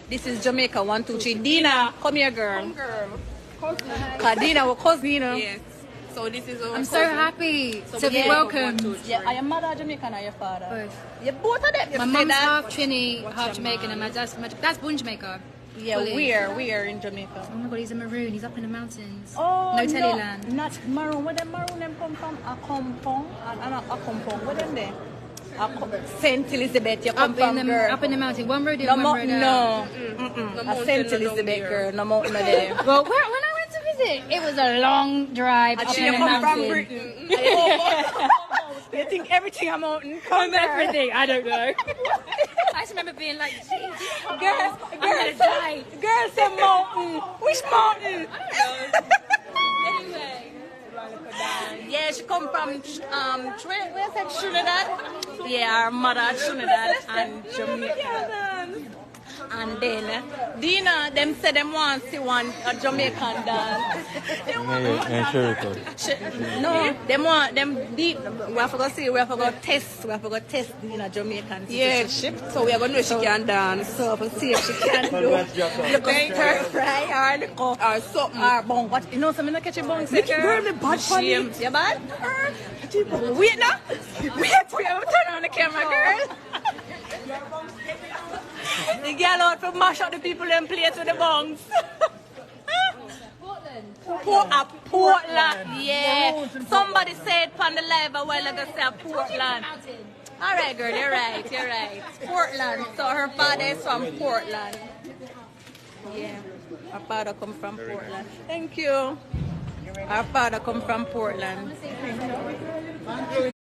This is Jamaica 1, 2, 3. Dina, come here, girl. Come, girl. Cause Dina, we're cousin, you know. Yes. So this is our I'm so happy to be welcomed. Yeah, are your mother Jamaican or your father? Both. Yeah, both of them. You My say mum's that? half Trini, half Jamaican, and my dad's born in Jamaica. Yeah, fully. we're in Jamaica. Oh my god, he's a maroon. He's up in the mountains. Oh, no Teleland. Not maroon. Where them maroon them come from? A compong and a compong. Where them there? Saint Elizabeth. You come from, girl. Up in the mountain. One road in, No, one road out. no. A Saint Elizabeth, girl. No mountain no there. Well, when I went to visit, it was a long drive up in the come from mountain. Britain. You think everything a mountain? Come Everything. I don't know. I just remember being like, Girls, die. girls say mountain. Which mountain? Anyway. Yeah, she come from Trinidad. Yeah, her mother Trinidad and Jamaica. And then Dina, them say them want to see one Jamaican dance. No, them want them deep. We have to go see. We have to go test. We have to go test Dina Jamaican. Yeah, so we are going to know she can dance. So we'll see if she can do. Look at her fry or look or something or bong. What you know? Something like catch a bong. Girl, me bad shame. You bad? Wait now. Wait, we have to turn on the camera, girl. The girl out to mash up the people and play to the bongs. Portland. Yeah. Somebody said on the live a while ago, say Portland. All right, girl, you're right. Portland. So her father is from Portland. Yeah. Her father come from Portland. Thank you. Our father come from Portland.